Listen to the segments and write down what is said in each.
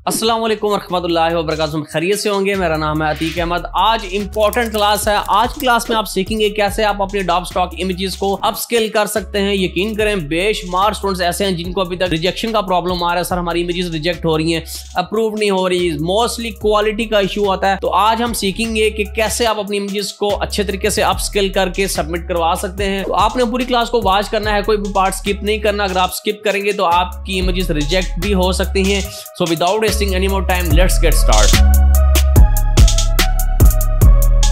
अस्सलाम वालेकुम रहमतुल्लाहि व बरकातुहू। खैरियत से होंगे। मेरा नाम है अतीक अहमद। आज इंपॉर्टेंट क्लास है। आज की क्लास में आप सीखेंगे कैसे आप अपने अडोब स्टॉक इमेजेस को अपस्केल कर सकते हैं। यकीन करें बेशुमार स्टूडेंट्स ऐसे हैं जिनको अभी तक रिजेक्शन का प्रॉब्लम आ रहा है। सर हमारी इमेजेस रिजेक्ट हो रही हैं, अप्रूव नहीं हो रही, मोस्टली क्वालिटी का इशू आता है। तो आज हम सीखेंगे कि कैसे आप अपनी इमेजेस को अच्छे तरीके से अपस्केल करके सबमिट करवा सकते हैं। तो आपने पूरी क्लास को वॉच करना है, कोई भी पार्ट स्किप नहीं करना। अगर आप स्किप करेंगे तो आपकी इमेजेस रिजेक्ट भी हो सकती हैं। So without any more time, let's get started.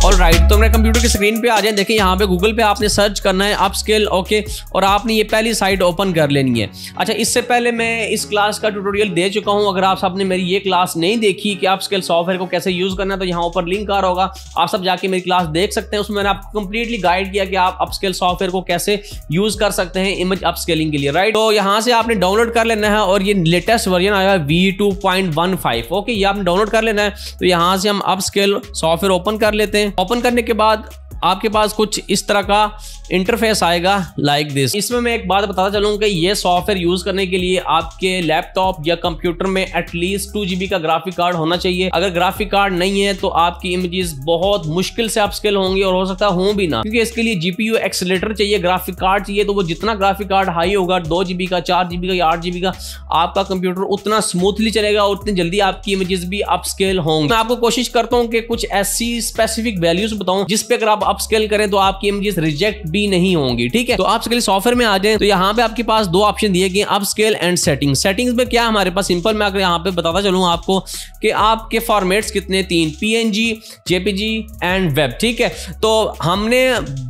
Alright, तो मेरे कंप्यूटर की स्क्रीन पे आ जाए। देखिए यहाँ पे गूगल पे आपने सर्च करना है अपस्केल, ओके, और आपने ये पहली साइट ओपन कर लेनी है। अच्छा, इससे पहले मैं इस क्लास का ट्यूटोरियल दे चुका हूँ। अगर आप सबने मेरी ये क्लास नहीं देखी कि अपस्केल सॉफ्टवेयर को कैसे यूज करना है, तो यहाँ ऊपर लिंक आ रहा होगा, आप सब जाके मेरी क्लास देख सकते हैं। उसमें मैंने आपको कंप्लीटली गाइड किया कि आप अपस्केल सॉफ्टवेयर को कैसे यूज कर सकते हैं इमेज अपस्केलिंग के लिए। राइट, तो यहाँ से आपने डाउनलोड कर लेना है और ये लेटेस्ट वर्जन आया है V2.15, ओके, ये आपने डाउनलोड कर लेना है। तो यहाँ से हम अपस्केल सॉफ्टवेयर ओपन कर लेते हैं। ओपन करने के बाद आपके पास कुछ इस तरह का इंटरफेस आएगा लाइक दिस। इसमें मैं एक बात बताता चलूँ कि ये सॉफ्टवेयर यूज करने के लिए आपके लैपटॉप या कंप्यूटर में एटलीस्ट 2 GB का ग्राफिक कार्ड होना चाहिए। अगर ग्राफिक कार्ड नहीं है तो आपकी इमेजेस बहुत मुश्किल से अपस्केल होंगी और हो सकता है हों भी ना, क्योंकि इसके लिए GPU एक्सेलेरेटर चाहिए, ग्राफिक कार्ड चाहिए। तो वो जितना ग्राफिक कार्ड हाई होगा, 2 GB का, 4 GB का या 8 GB का, आपका कंप्यूटर उतना स्मूथली चलेगा और उतनी जल्दी आपकी इमेजेस भी अपस्केल होंगी। मैं आपको कोशिश करता हूँ कि कुछ ऐसी स्पेसिफिक वैल्यूज बताऊं जिसपे अगर आप अपस्केल करें तो आपकी इमेजेस रिजेक्ट भी नहीं होंगी। ठीक है, तो अपस्केल सॉफ्टवेयर में आ जाएं तो यहाँ पे आपके पास 2 ऑप्शन दिए गए, अपस्केल एंड सेटिंग्स। सेटिंग्स में क्या हमारे पास सिंपल, मैं अगर यहाँ पे बताता चलूँ आपको कि आपके फॉर्मेट्स कितने, 3, PNG, JPG एंड वेब। ठीक है, तो हमने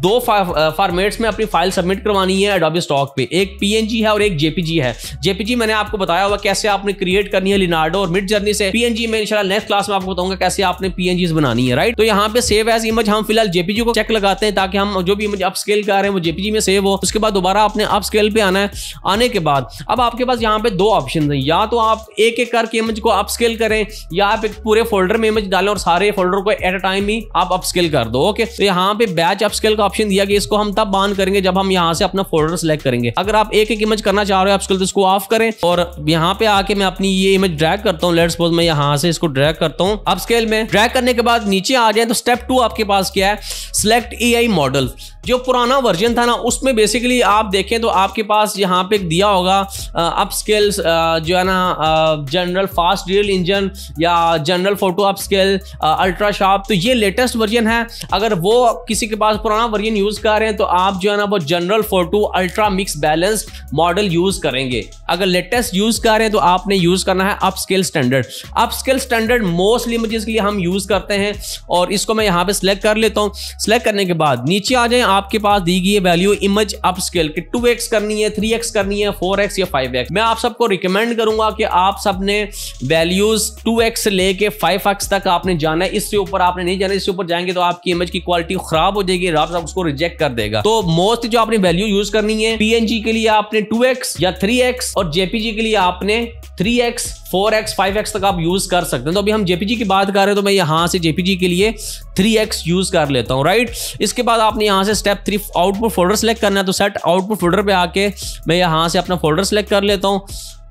2 फॉर्मेट्स में अपनी फाइल सबमिट करवानी है एडोबी स्टॉक पे। एक PNG है और एक JPG है। JPG मैंने आपको बताया हुआ कैसे आपने क्रिएट करनी है लिनार्डो और मिड जर्नी से। PNG में इंशाल्लाह नेक्स्ट क्लास में आपको बताऊंगा कैसे आपने PNGs बनानी है। राइट, तो यहाँ पे सेव एज इमेज हम फिलहाल JPG को चेक लगाते हैं ताकि हम जो भी इमेज अपस्केल कर रहे हैं वो JPG में सेव हो। उसके बाद दोबारा आपने अपस्केल पे आना है। आने के बाद अब आपके पास यहाँ पे 2 ऑप्शन हैं, या तो आप एक एक करके इमेज को अपस्केल करें या आप एक पूरे फोल्डर में इमेज डालें और सारे फोल्डर को एट अ टाइम ही आप अपस्केल कर दो। ओके, तो यहाँ पे बैच अपस्केल का ऑप्शन दिया गया, इसको हम तब ऑन करेंगे जब हम यहाँ से अपना फोल्डर सेलेक्ट करेंगे। अगर आप एक एक इमेज करना चाह रहे हो अपस्केल तो इसको ऑफ करें और यहाँ पे आके मैं अपनी ये इमेज ड्रैग करता हूँ। लेट्स सपोज मैं यहाँ से इसको ड्रैग करता हूँ अपस्केल में। ड्रैग करने के बाद नीचे आ जाए तो स्टेप 2 आपके पास क्या है, सिलेक्ट AI मॉडल। जो पुराना वर्जन था ना उसमें बेसिकली आप देखें तो आपके पास यहाँ पे दिया होगा अपस्केल जो है ना जनरल फास्ट रियल इंजन या general photo upscale ultra sharp. तो ये लेटेस्ट वर्जन है। अगर वो किसी के पास पुराना वर्जन यूज कर रहे हैं तो आप जो है ना वो general photo ultra mix balance model use करेंगे। अगर लेटेस्ट यूज कर रहे हैं तो आपने यूज करना है upscale standard. Upscale standard mostly images के लिए हम यूज करते हैं और इसको मैं यहाँ पे सिलेक्ट कर लेता हूँ। सिलेक्ट करने के बाद नीचे आ जाए, आपके पास दी गई वैल्यू इमेज अपस्केल की 2x करनी है, 3x करनी है, 4x या 5x। मैं आप सबको रिकमेंड करूंगा कि आप सबने वैल्यूज 2x से लेके 5x तक आपने जाना है। इससे ऊपर आपने नहीं जाना। इससे ऊपर जाएंगे तो आपकी इमेज की क्वालिटी खराब हो जाएगी, आप उसको रिजेक्ट कर देगा। तो मोस्ट जो आपने वैल्यू यूज करनी है, PNG के लिए आपने 2x या 3x और JPG के लिए आपने 3x, 4x, 5x तक आप यूज कर सकते हैं। तो अभी हम JPG की बात कर रहे हैं तो मैं यहां से JPG के लिए 3x यूज कर लेता हूं। राइट, इसके बाद आपने यहां से स्टेप 3 आउटपुट फोल्डर सेलेक्ट करना है। तो सेट आउटपुट फोल्डर पे आके मैं यहां से अपना फोल्डर सेलेक्ट कर लेता हूं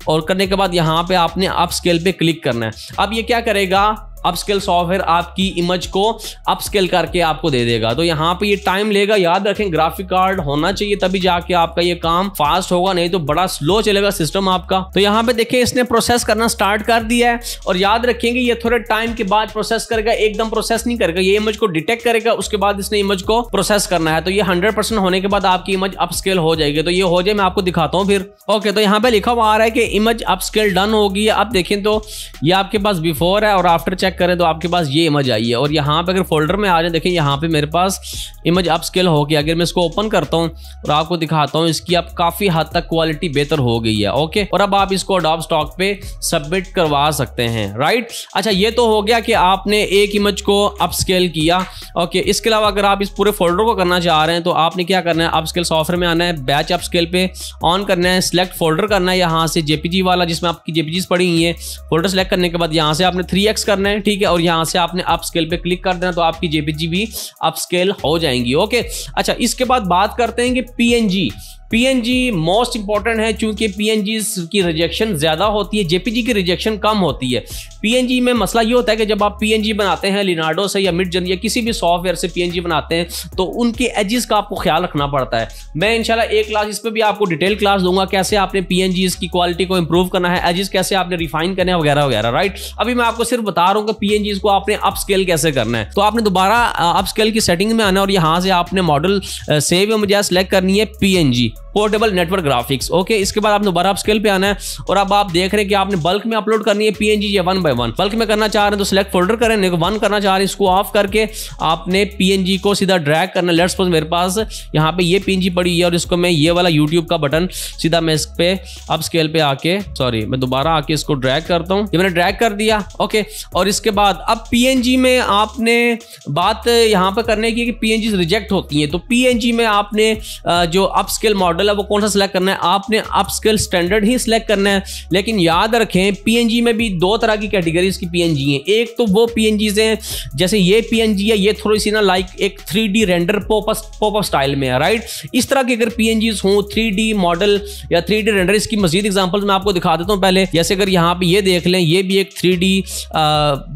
और करने के बाद यहां पे आपने अपस्केल पे क्लिक करना है। अब ये क्या करेगा, अपस्केल सॉफ्टवेयर आपकी इमेज को अपस्केल करके आपको दे देगा। तो यहाँ पे ये टाइम लेगा। याद रखें ग्राफिक कार्ड होना चाहिए तभी जाके आपका ये काम फास्ट होगा, नहीं तो बड़ा स्लो चलेगा सिस्टम आपका। तो यहाँ पे देखिए इसने प्रोसेस करना स्टार्ट कर दिया है और याद रखेंगे ये थोड़े टाइम के बाद प्रोसेस करेगा, एकदम प्रोसेस नहीं करेगा। ये इमेज को डिटेक्ट करेगा, उसके बाद इसने इमेज को प्रोसेस करना है। तो ये 100% होने के बाद आपकी इमेज अपस्केल हो जाएगी। तो ये हो जाए मैं आपको दिखाता हूँ फिर। ओके, तो यहाँ पे लिखा हुआ आ रहा है कि इमेज अपस्केल डन होगी। अब देखें तो ये आपके पास बिफोर है और आफ्टर चेक करें तो आपके पास ये इमेज आई है। और यहाँ पे अगर फोल्डर में आ जाए, देखें यहाँ पे मेरे पास इमेज अपस्केल हो गया। अगर मैं इसको ओपन करता हूँ और आपको दिखाता हूँ, इसकी अब काफी हद तक क्वालिटी बेहतर हो गई है। ओके, और अब आप इसको अडोब स्टॉक पे सबमिट करवा सकते हैं। राइट, अच्छा ये तो हो गया कि आपने एक इमेज को अपस्केल किया। ओके, इसके अलावा अगर आप इस पूरे फोल्डर को करना चाह रहे हैं तो आपने क्या करना है, अपस्केल सॉफ्टवेयर में आना है, बैच अपस्केल पे ऑन करना है, सिलेक्ट फोल्डर करना है यहाँ से JPG वाला जिसमें आपकी JPGs पड़ी हुई है। फोल्डर सेलेक्ट करने के बाद यहाँ से आपने 3x करना है। ठीक है, और यहाँ से आपने अपस्केल पे क्लिक कर देना तो आपकी JPG भी अपस्केल हो जाएंगी। ओके, अच्छा इसके बाद बात करते हैं कि PNG PNG मोस्ट इंपॉर्टेंट है क्योंकि PNG की रिजेक्शन ज्यादा होती है, JPG की रिजेक्शन कम होती है। PNG में मसला ये होता है कि जब आप PNG बनाते हैं लिनार्डो से या मिडजर्नी या किसी भी सॉफ्टवेयर से PNG बनाते हैं तो उनके एजेस का आपको ख्याल रखना पड़ता है। मैं इंशाल्लाह एक क्लास इस पे भी आपको डिटेल क्लास दूंगा कैसे आपने PNGs की क्वालिटी को इंप्रूव करना है, एजेस कैसे आपने रिफाइन करना है वगैरह वगैरह, राइट। अभी मैं आपको सिर्फ बता रहा हूँ कि PNGs को आपने अपस्केल कैसे करना है। तो आपने दोबारा अपस्केल की सेटिंग में आना है और यहाँ से आपने मॉडल सेव मुझे सेलेक्ट करनी है PNG portable network graphics. Okay, इसके बाद आपने दोबारा अपस्केल पे आना है और अब आप देख रहे हैं कि आपने बल्क में अपलोड करनी है PNG या 1 by 1। बल्क में करना चाह रहे हैं तो सिलेक्ट फोल्डर करें, 1 करना चाह रहे हैं इसको ऑफ करके आपने PNG को सीधा ड्रैग करना। लेट्स सपोज मेरे पास यहाँ पे ये PNG पड़ी है और इसको मैं ये वाला YouTube का बटन सीधा मैं इस पे अपस्केल पे आके मैं दोबारा आके इसको ड्रैग करता हूँ। ये मैंने ड्रैग कर दिया। ओके, और इसके बाद अब PNG में आपने बात यहाँ पे करने की कि PNG रिजेक्ट होती है, तो PNG में आपने जो अपस्केल मॉडल है वो कौन सा सिलेक्ट करना है, आपने अपस्केल स्टैंडर्ड ही सिलेक्ट करना है। लेकिन याद रखें PNG में भी दो तरह की कैटेगरीज की PNG हैं। एक तो वो PNGs हैं जैसे ये PNG है, ये थोड़ी सी ना लाइक एक 3D रेंडर पॉपअप स्टाइल में है, राइट। इस तरह के अगर PNGs हों 3D मॉडल या 3D रेंडर, इसकी मजीद एग्जांपल्स मैं आपको दिखा देता हूं पहले। जैसे अगर यहाँ पे ये देख लें, ये भी एक 3D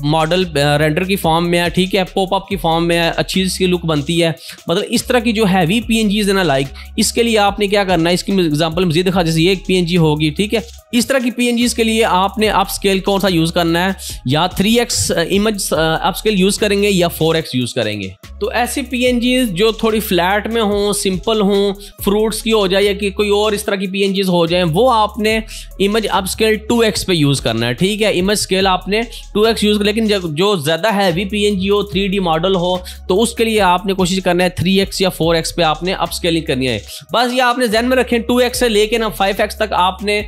मॉडल रेंडर की फॉर्म में है, ठीक है, पॉपअप की फॉर्म में है, अच्छी इसकी लुक बनती है। मतलब इस तरह की जो हैवी PNGs है ना लाइक, इसके लिए आपने क्या करना है, इसकी एग्जांपल मजीद दिखा, जैसे ये एक PNG होगी, ठीक है। इस तरह की PNGs के लिए आपने अपस्केल कौन सा यूज करना है, या 3x इमेज अपस्केल यूज करेंगे या 4x यूज करेंगे। तो ऐसी PNGs जो थोड़ी फ्लैट में हो, सिंपल हो, फ्रूट्स की हो जाए या कि कोई और इस तरह की PNGs हो जाए, वो आपने इमेज अपस्केल 2x पे यूज करना है, ठीक है। इमेज स्केल आपने 2x यूज, लेकिन जो ज्यादा हैवी PNG हो, 3D मॉडल हो, तो उसके लिए आपने कोशिश करना है 3x या 4x पे आपने अपस्केलिंग करनी है। बस ये आपने ध्यान में रखें, 2x से लेके ना 5x तक आपने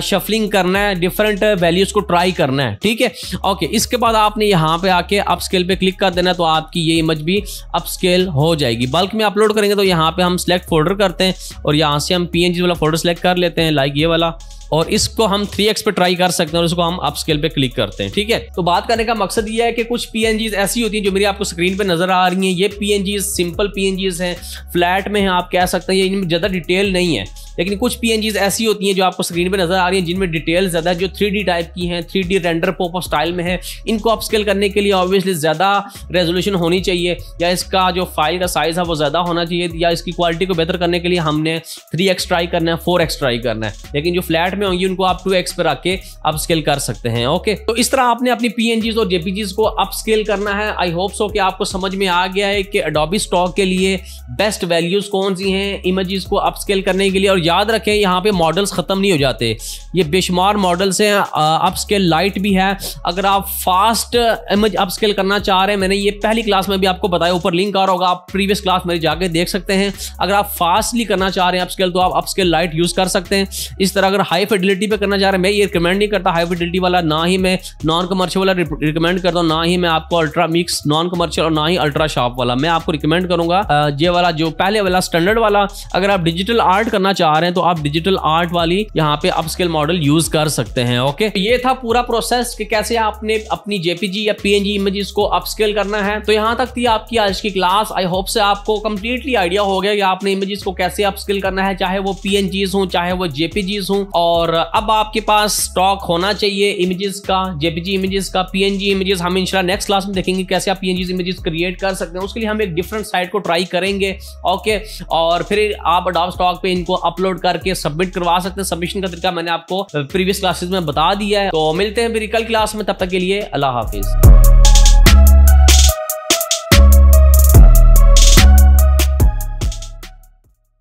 शफलिंग करना है, डिफरेंट वैल्यूज को ट्राई करना है, ठीक है। ओके, इसके बाद आपने यहाँ पे आके अपस्केल पे क्लिक कर देना, तो आपकी ये इमेज भी अपस्केल हो जाएगी। बल्क में अपलोड करेंगे तो यहाँ पे हम सिलेक्ट फोल्डर करते हैं और यहाँ से हम PNG वाला फोल्डर सिलेक्ट कर लेते हैं, लाइक ये वाला, और इसको हम 3x पे ट्राई कर सकते हैं और इसको हम अपस्केल पे क्लिक करते हैं, ठीक है। तो बात करने का मकसद ये है कि कुछ PNGs ऐसी होती हैं जो मेरी आपको स्क्रीन पे नजर आ रही हैं। ये PNGs सिंपल PNGs हैं, फ्लैट में हैं, आप कह सकते हैं, इनमें ज़्यादा डिटेल नहीं है। लेकिन कुछ PNGs ऐसी होती हैं जो आपको स्क्रीन पे नजर आ रही हैं जिनमें डिटेल ज़्यादा, जो 3D टाइप की हैं, 3D रेंडर पॉपअप स्टाइल में है। इनको अपस्केल करने के लिए ऑब्वियसली ज़्यादा रेजोल्यूशन होनी चाहिए, या इसका जो फाइल का साइज़ है वो ज़्यादा होना चाहिए, या इसकी क्वालिटी को बेहतर करने के लिए हमने 3x ट्राई करना है, 4x ट्राई करना है। लेकिन जो फ्लैट में होंगी उनको आप 2x पर रख के अपस्केल कर सकते हैं। ओके, तो इस तरह आपने अपनी PNGs और JPGs को अपस्केल करना है। आई होप सो कि आपको समझ में आ गया है कि Adobe Stock के लिए बेस्ट वैल्यूज कौन सी हैं इमेजेस को अपस्केल करने के लिए। और याद रखें, यहाँ पे मॉडल्स खत्म नहीं हो जाते, ये बेशुमार मॉडल्स हैं। अपस्केल लाइट भी है। अगर आप फास्ट इमेज अपस्केल करना चाह रहे हैं, मैंने ये पहली क्लास में भी आपको बताया, ऊपर लिंक आ रहा होगा, आप प्रीवियस क्लास मेरी जाके देख सकते हैं। अगर आप फास्टली करना चाह रहे हैं अपस्केल, तो आप अपस्केल लाइट यूज कर सकते हैं। इस तरह अगर हाई फिडेलिटी पे करना चाह रहे हैं, मैं ये रिकमेंड नहीं करता हाई फिडेलिटी वाला, ना ही मैं नॉन कमर्शियल वाला रिकमेंड करता हूँ, ना ही मैं आपको अल्ट्रा मिक्स नॉन कमर्शियल और ना ही अल्ट्रा शार्प वाला। मैं आपको रिकमेंड करूंगा ये वाला, जो पहले वाला स्टैंडर्ड वाला। अगर आप डिजिटल आर्ट करना चाह रहे हैं तो आप डिजिटल आर्ट वाली यहाँ पे अपस्केल मॉडल यूज कर सकते हैं। ओके, ये था पूरा प्रोसेस कि कैसे आपने अपनी JPG या PNG इमेजेस को अपस्केल करना है। तो यहाँ तक थी आपकी आज की क्लास। आई होप से आपको कंप्लीटली आइडिया हो गया कि आपने इमेजेस को कैसे अपस्केल करना है, चाहे वो PNGs हो चाहे वो JPGs हो। और अब आपके पास स्टॉक होना चाहिए इमेजेस का, JPG इमेजेस का, PNG इमेजेस। हम इंशाल्लाह नेक्स्ट क्लास में देखेंगे कैसे आप PNG इमेजेस क्रिएट कर सकते हैं। उसके लिए हम एक डिफरेंट साइट को ट्राई करेंगे। ओके, और फिर आप Adobe Stock पे इनको अपलोड करके सबमिट करवा सकते हैं। सबमिशन का तरीका मैंने आपको प्रीवियस क्लासेस में बता दिया है। तो मिलते हैं फिर कल क्लास में, तब तक के लिए अल्लाह हाफिज।